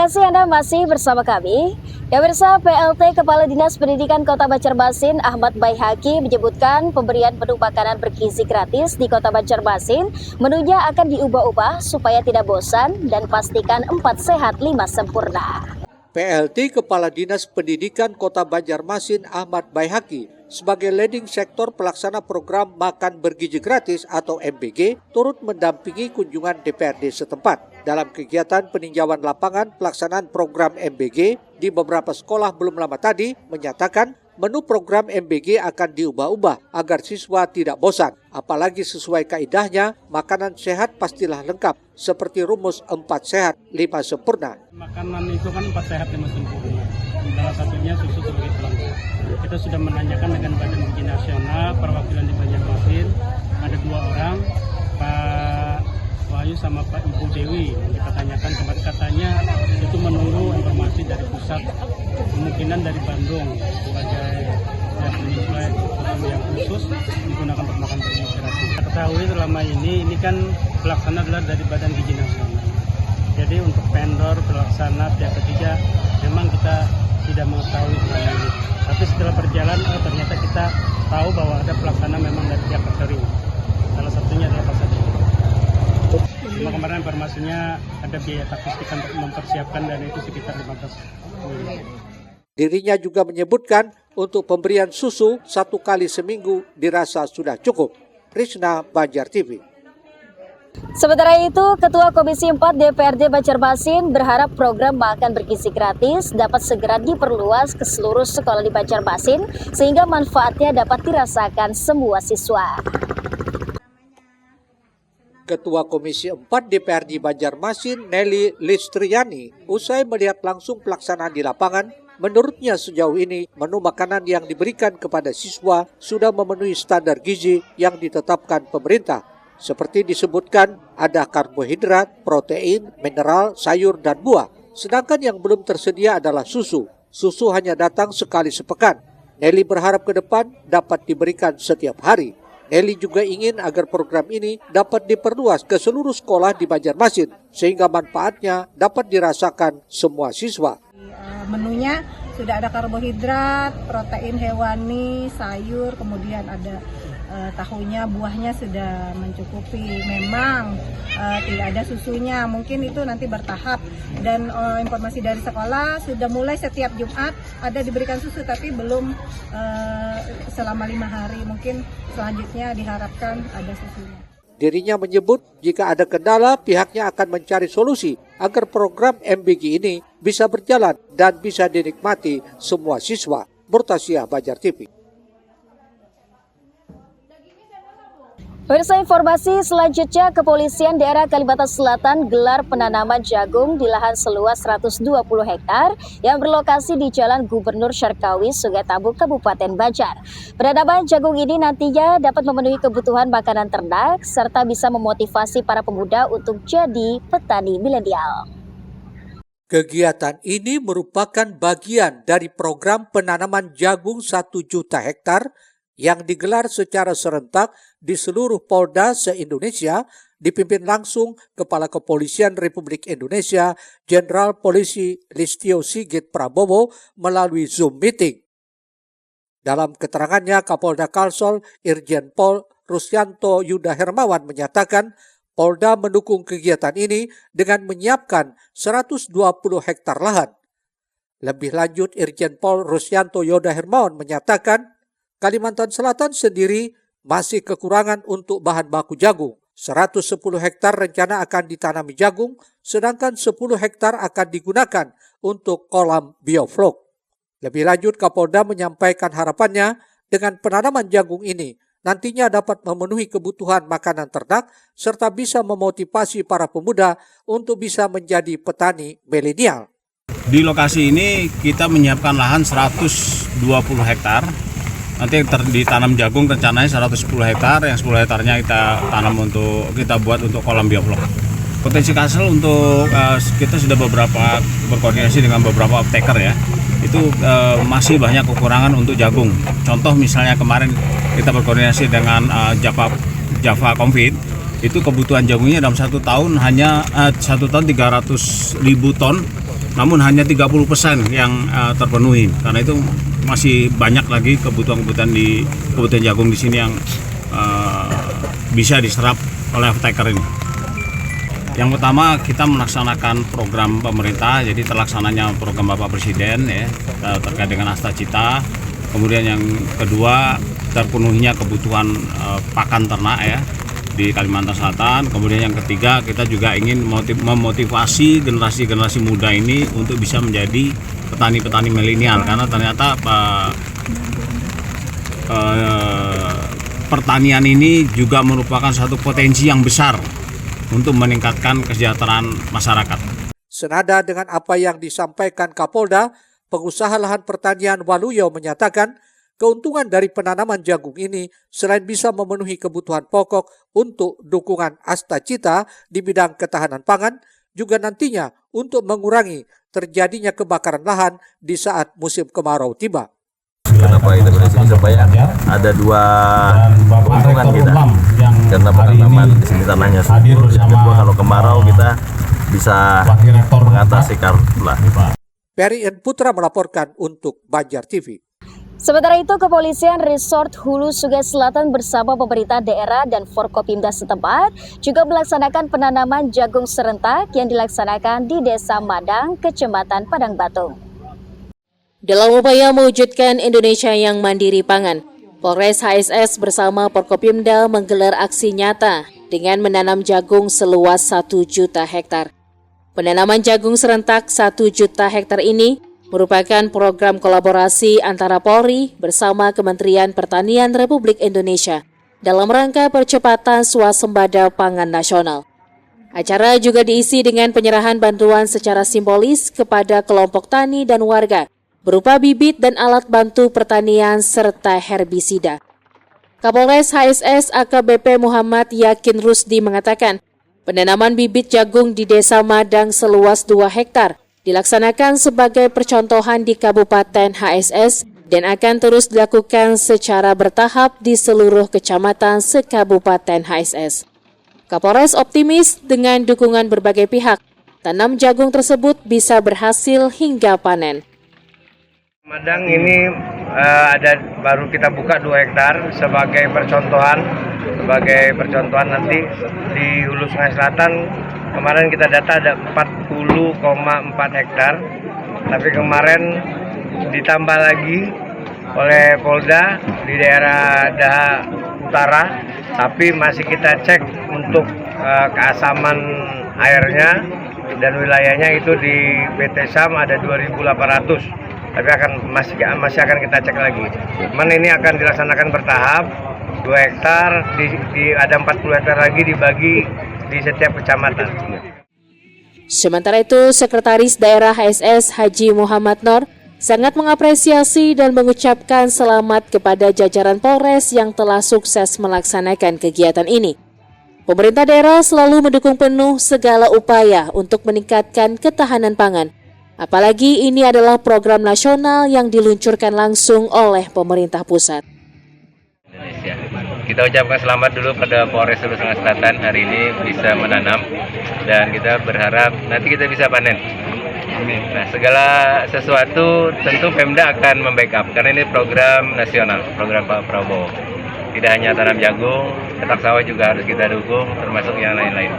kasih Anda masih bersama kami. Ya pemirsa, PLT Kepala Dinas Pendidikan Kota Banjarmasin Ahmad Baihaqi menyebutkan pemberian menu makanan bergizi gratis di Kota Banjarmasin menunya akan diubah-ubah supaya tidak bosan dan pastikan 4 sehat 5 sempurna. PLT Kepala Dinas Pendidikan Kota Banjarmasin Ahmad Baihaqi sebagai leading sektor pelaksana program Makan Bergizi Gratis atau MBG turut mendampingi kunjungan DPRD setempat dalam kegiatan peninjauan lapangan pelaksanaan program MBG di beberapa sekolah belum lama tadi menyatakan menu program MBG akan diubah-ubah agar siswa tidak bosan. Apalagi sesuai kaidahnya, makanan sehat pastilah lengkap seperti rumus 4 sehat 5 sempurna. Makanan itu kan 4 sehat 5 sempurna. Salah satunya susu sebagai pelengkap. Kita sudah menanyakan dengan Badan Uji Nasional perwakilan di Banjarmasin, ada 2 orang, Pak Wahyu sama Pak Ibu Dewi. Kita tanyakan kemarin, katanya itu menunggu informasi dari pusat, kemungkinan dari Bandung sebagai yang menyesuaikan yang khusus digunakan untuk makan bergizi gratis. Kita ketahui selama ini kan pelaksana adalah dari Badan Uji Nasional. Jadi untuk vendor pelaksana pihak ketiga memang kita tidak mengetahui selama ini. Tapi setelah berjalan ternyata kita tahu bahwa ada pelaksana memang dari pihak ketiga. Salah satunya adalah Pak Sadi. Cuma kemarin informasinya ada biaya statistik untuk mempersiapkan dan itu sekitar 15 miliar. Dirinya juga menyebutkan untuk pemberian susu 1 kali seminggu dirasa sudah cukup. Risna, Banjar TV. Sementara itu, Ketua Komisi 4 DPRD Banjarmasin berharap program makan bergizi gratis dapat segera diperluas ke seluruh sekolah di Banjarmasin sehingga manfaatnya dapat dirasakan semua siswa. Ketua Komisi 4 DPRD Banjarmasin Nelly Listriani usai melihat langsung pelaksanaan di lapangan, menurutnya sejauh ini menu makanan yang diberikan kepada siswa sudah memenuhi standar gizi yang ditetapkan pemerintah. Seperti disebutkan, ada karbohidrat, protein, mineral, sayur, dan buah. Sedangkan yang belum tersedia adalah susu. Susu hanya datang sekali sepekan. Nelly berharap ke depan dapat diberikan setiap hari. Nelly juga ingin agar program ini dapat diperluas ke seluruh sekolah di Banjarmasin, sehingga manfaatnya dapat dirasakan semua siswa. Menunya sudah ada karbohidrat, protein hewani, sayur, kemudian ada tahunya, buahnya sudah mencukupi. Memang tidak ada susunya, mungkin itu nanti bertahap. Dan informasi dari sekolah sudah mulai setiap Jumat ada diberikan susu, tapi belum selama 5 hari. Mungkin selanjutnya diharapkan ada susunya. Dirinya menyebut jika ada kendala pihaknya akan mencari solusi agar program MBG ini bisa berjalan dan bisa dinikmati semua siswa. Murtasyah, Banjar TV. Pemirsa, informasi selanjutnya, Kepolisian Daerah Kalimantan Selatan gelar penanaman jagung di lahan seluas 120 hektar yang berlokasi di Jalan Gubernur Syarkawi, Sungai Tambuk, Kabupaten Banjar. Penanaman jagung ini nantinya dapat memenuhi kebutuhan makanan ternak serta bisa memotivasi para pemuda untuk jadi petani milenial. Kegiatan ini merupakan bagian dari program penanaman jagung 1 juta hektar yang digelar secara serentak di seluruh Polda se-Indonesia, dipimpin langsung Kepala Kepolisian Republik Indonesia Jenderal Polisi Listio Sigit Prabowo melalui Zoom meeting. Dalam keterangannya, Kapolda Kalsel Irjen Pol Rusyanto Yuda Hermawan menyatakan Polda mendukung kegiatan ini dengan menyiapkan 120 hektar lahan. Lebih lanjut, Irjen Pol Rusyanto Yuda Hermawan menyatakan Kalimantan Selatan sendiri masih kekurangan untuk bahan baku jagung. 110 hektar rencana akan ditanami jagung, sedangkan 10 hektar akan digunakan untuk kolam bioflok. Lebih lanjut, Kapolda menyampaikan harapannya dengan penanaman jagung ini nantinya dapat memenuhi kebutuhan makanan ternak serta bisa memotivasi para pemuda untuk bisa menjadi petani milenial. Di lokasi ini kita menyiapkan lahan 120 hektar. Nanti ditanam jagung rencananya 110 hektar, yang 10 hektarnya kita buat untuk kolam bioflok. Potensi hasil untuk kita sudah berkoordinasi dengan beberapa apteker ya. Itu masih banyak kekurangan untuk jagung. Contoh misalnya kemarin kita berkoordinasi dengan Java Confit, itu kebutuhan jagungnya dalam 1 tahun hanya 1 tahun 300.000 ton. namun hanya 30% yang terpenuhi. Karena itu masih banyak lagi kebutuhan-kebutuhan di Kabupaten Jagung di sini yang bisa diserap oleh off-taker ini. Yang pertama, kita melaksanakan program pemerintah, jadi terlaksananya program Bapak Presiden ya, terkait dengan Asta Cita. Kemudian yang kedua, terpenuhinya kebutuhan pakan ternak ya di Kalimantan Selatan. Kemudian yang ketiga, kita juga ingin memotivasi generasi-generasi muda ini untuk bisa menjadi petani-petani milenial, karena ternyata pertanian ini juga merupakan satu potensi yang besar untuk meningkatkan kesejahteraan masyarakat. Senada dengan apa yang disampaikan Kapolda, pengusaha lahan pertanian Waluyo menyatakan keuntungan dari penanaman jagung ini selain bisa memenuhi kebutuhan pokok untuk dukungan Asta Cita di bidang ketahanan pangan, juga nantinya untuk mengurangi terjadinya kebakaran lahan di saat musim kemarau tiba. Kenapa kita berdiri supaya ada dua keuntungan kita, karena penanaman di sini tanahnya subur. Yang kedua, kalau kemarau kita bisa mengatasi karhutlah. Peri N. Putra melaporkan untuk Banjar TV. Sementara itu, Kepolisian Resort Hulu Sungai Selatan bersama pemerintah daerah dan Forkopimda setempat juga melaksanakan penanaman jagung serentak yang dilaksanakan di Desa Madang, Kecamatan Padang Batu. Dalam upaya mewujudkan Indonesia yang mandiri pangan, Polres HSS bersama Forkopimda menggelar aksi nyata dengan menanam jagung seluas 1 juta hektar. Penanaman jagung serentak 1 juta hektar ini merupakan program kolaborasi antara Polri bersama Kementerian Pertanian Republik Indonesia dalam rangka percepatan swasembada pangan nasional. Acara juga diisi dengan penyerahan bantuan secara simbolis kepada kelompok tani dan warga berupa bibit dan alat bantu pertanian serta herbisida. Kapolres HSS AKBP Muhammad Yakin Rusdi mengatakan, penanaman bibit jagung di Desa Madang seluas 2 hektar dilaksanakan sebagai percontohan di Kabupaten HSS dan akan terus dilakukan secara bertahap di seluruh kecamatan se-Kabupaten HSS. Kapolres optimis dengan dukungan berbagai pihak, tanam jagung tersebut bisa berhasil hingga panen. Madang ini baru kita buka 2 hektar sebagai percontohan nanti di Hulu Sungai Selatan. Kemarin kita data ada 40,4 hektar, tapi kemarin ditambah lagi oleh Polda di daerah Daha Utara, tapi masih kita cek untuk keasaman airnya dan wilayahnya itu di PT SAM ada 2.800. Tapi masih akan kita cek lagi. Cuman ini akan dilaksanakan bertahap, 2 hektar, ada 40 hektar lagi dibagi di setiap kecamatan. Sementara itu, Sekretaris Daerah HSS Haji Muhammad Nur sangat mengapresiasi dan mengucapkan selamat kepada jajaran Polres yang telah sukses melaksanakan kegiatan ini. Pemerintah daerah selalu mendukung penuh segala upaya untuk meningkatkan ketahanan pangan. Apalagi ini adalah program nasional yang diluncurkan langsung oleh pemerintah pusat. Indonesia. Kita ucapkan selamat dulu pada Polres Hulu Sungai Selatan hari ini bisa menanam dan kita berharap nanti kita bisa panen. Amin. Nah, segala sesuatu tentu Pemda akan membackup karena ini program nasional, program Pak Prabowo. Tidak hanya tanam jagung, petak sawah juga harus kita dukung, termasuk yang lain-lain.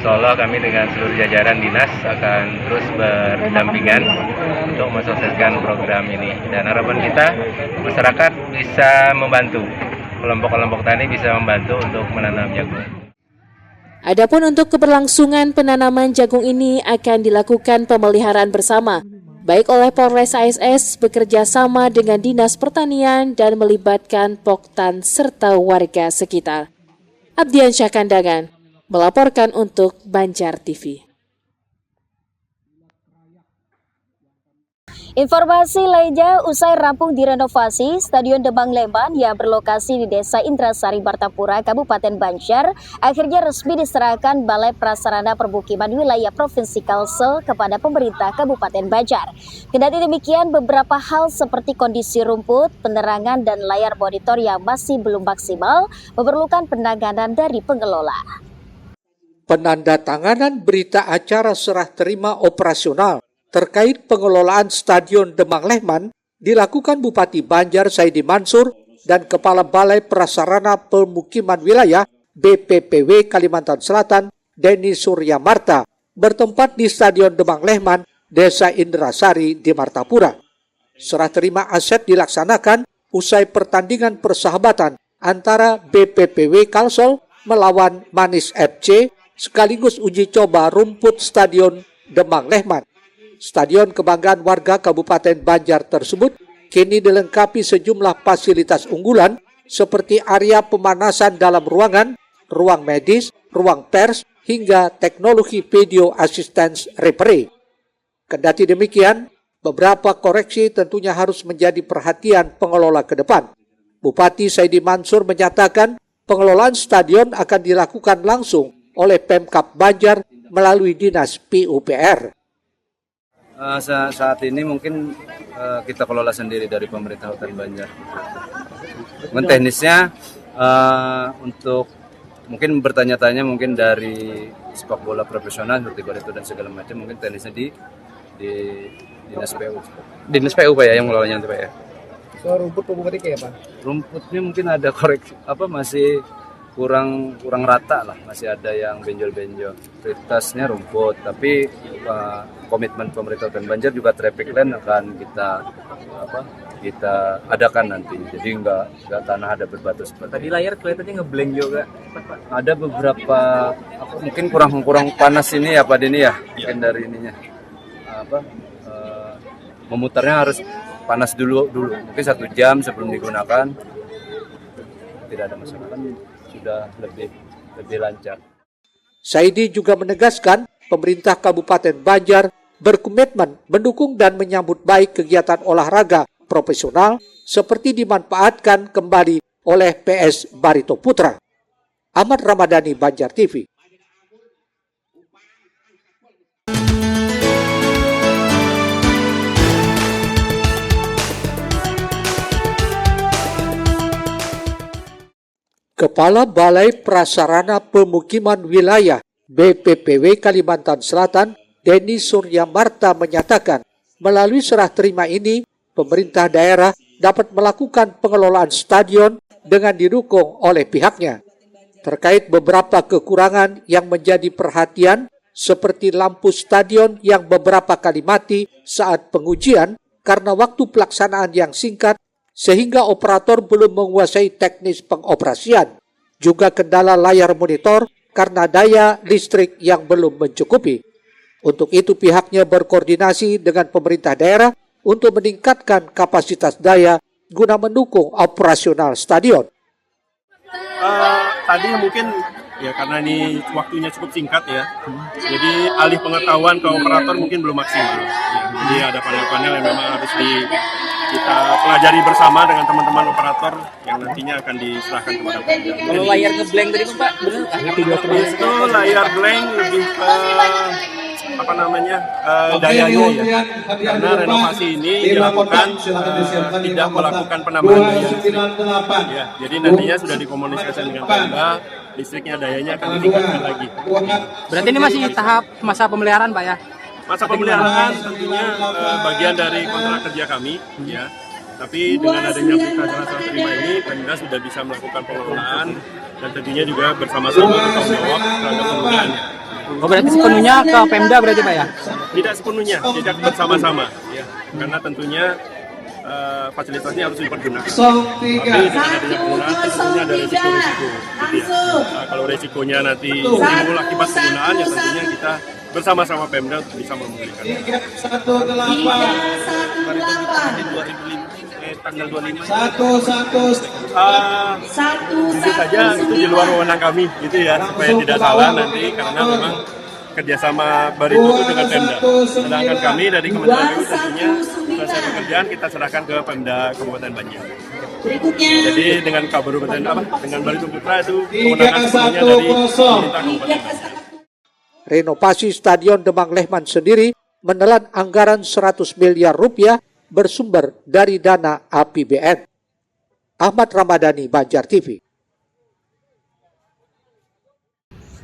Insya Allah kami dengan seluruh jajaran dinas akan terus berdampingan untuk mensukseskan program ini. Dan harapan kita masyarakat bisa membantu, kelompok-kelompok tani bisa membantu untuk menanam jagung. Adapun untuk keberlangsungan penanaman jagung ini akan dilakukan pemeliharaan bersama, baik oleh Polres HSS bekerja sama dengan Dinas Pertanian dan melibatkan Poktan serta warga sekitar. Abdian Syahkandangan melaporkan untuk Banjar TV. Informasi lainnya, usai rampung direnovasi, Stadion Demang Lemban yang berlokasi di Desa Indrasari Martapura, Kabupaten Banjar, akhirnya resmi diserahkan Balai Prasarana Permukiman Wilayah Provinsi Kalsel kepada pemerintah Kabupaten Banjar. Kendati demikian, beberapa hal seperti kondisi rumput, penerangan, dan layar monitor yang masih belum maksimal memerlukan penanganan dari pengelola. Penandatanganan berita acara serah terima operasional terkait pengelolaan Stadion Demang Lehman dilakukan Bupati Banjar Saidi Mansur dan Kepala Balai Prasarana Pemukiman Wilayah BPPW Kalimantan Selatan Denny Surya Marta bertempat di Stadion Demang Lehman, Desa Indrasari di Martapura. Serah terima aset dilaksanakan usai pertandingan persahabatan antara BPPW Kalsel melawan Manis FC sekaligus uji coba rumput Stadion Demang Lehman. Stadion kebanggaan warga Kabupaten Banjar tersebut kini dilengkapi sejumlah fasilitas unggulan seperti area pemanasan dalam ruangan, ruang medis, ruang pers, hingga teknologi video assistance referee. Kendati demikian, beberapa koreksi tentunya harus menjadi perhatian pengelola ke depan. Bupati Saidi Mansur menyatakan pengelolaan stadion akan dilakukan langsung oleh Pemkab Banjar melalui Dinas PUPR. Saat ini mungkin kita kelola sendiri dari pemerintah Kabupaten Banjar. Mungkin teknisnya untuk mungkin bertanya-tanya mungkin dari sepak bola profesional seperti Barito dan segala macam, mungkin teknisnya di Dinas PU. Dinas PU Pak ya yang mengelolanya Pak ya. So rumput Bupati kayak apa? Rumputnya mungkin ada koreksi masih kurang rata lah, masih ada yang benjol-benjol. Prioritasnya rumput, tapi komitmen pemerintah Kabupaten Banjar juga traffic lane akan kita adakan nanti. Jadi enggak tanah ada berbatu seperti. Tadi layar kelihatannya ngeblank juga. Ada beberapa mungkin kurang panas ini ya Pak Dini ya, mungkin dari ininya memutarnya harus panas dulu mungkin 1 jam sebelum digunakan. Tidak ada masalah, kan sudah lebih lancar. Saidi juga menegaskan pemerintah Kabupaten Banjar berkomitmen mendukung dan menyambut baik kegiatan olahraga profesional seperti dimanfaatkan kembali oleh PS Barito Putra. Ahmad Ramadhani, Banjar TV. Kepala Balai Prasarana Pemukiman Wilayah BPPW Kalimantan Selatan, Denny Surya Marta menyatakan, melalui serah terima ini, pemerintah daerah dapat melakukan pengelolaan stadion dengan didukung oleh pihaknya. Terkait beberapa kekurangan yang menjadi perhatian, seperti lampu stadion yang beberapa kali mati saat pengujian karena waktu pelaksanaan yang singkat, sehingga operator belum menguasai teknis pengoperasian. Juga kendala layar monitor karena daya listrik yang belum mencukupi. Untuk itu pihaknya berkoordinasi dengan pemerintah daerah untuk meningkatkan kapasitas daya guna mendukung operasional stadion. Tadi mungkin ya karena ini waktunya cukup singkat ya, jadi alih pengetahuan ke operator mungkin belum maksimal. Jadi ada panel-panel yang memang harus kita pelajari bersama dengan teman-teman operator yang nantinya akan diserahkan kepada Pemda. Kalau layar ngeblank tadi Pak, benar? Itu layar blank lebih ke dayanya ya, karena renovasi ini dilakukan tidak melakukan penambahan daya listrik. Ya, jadi nantinya sudah dikomunikasikan dengan Pemda, listriknya dayanya akan ditingkatkan lagi. Berarti ini masih tahap masa pemeliharaan Pak ya? Masa pemeliharaan tentunya bagian dari kontrak kerja kami ya. Tapi dengan adanya aplikasi serah terima ini, Pemda sudah bisa melakukan pengelolaan dan tentunya juga bersama-sama bertanggung jawab terhadap penggunaannya. Oh, berarti sepenuhnya ke Pemda berarti Pak ya? Tidak sepenuhnya, tidak bersama-sama ya. Karena tentunya fasilitasnya harus dipergunakan. Tapi dengan adanya penggunaan tentunya ada resiko-resiko. Gitu ya. Kalau resikonya nanti timbul akibat penggunaan, ya tentunya kita bersama-sama Pemda bisa memulihkan. Tanggal 25. Jujur saja itu di luar wewenang kami, gitu ya, supaya tidak salah nanti karena memang kerjasama Barito itu dengan Pemda. Sedangkan kami dari Kementerian PU tentunya selesai pekerjaan kita serahkan ke Pemda Kabupaten Banjar. Jadi dengan dengan Barito Putra itu kewenangan sepenuhnya dari pemerintah Kabupaten Banjar. Renovasi Stadion Demang Lehman sendiri menelan anggaran 100 miliar rupiah bersumber dari dana APBN. Ahmad Ramadhani, Banjar TV.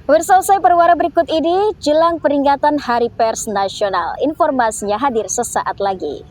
Pemirsa, usai perwara berikut ini jelang peringatan Hari Pers Nasional. Informasinya hadir sesaat lagi.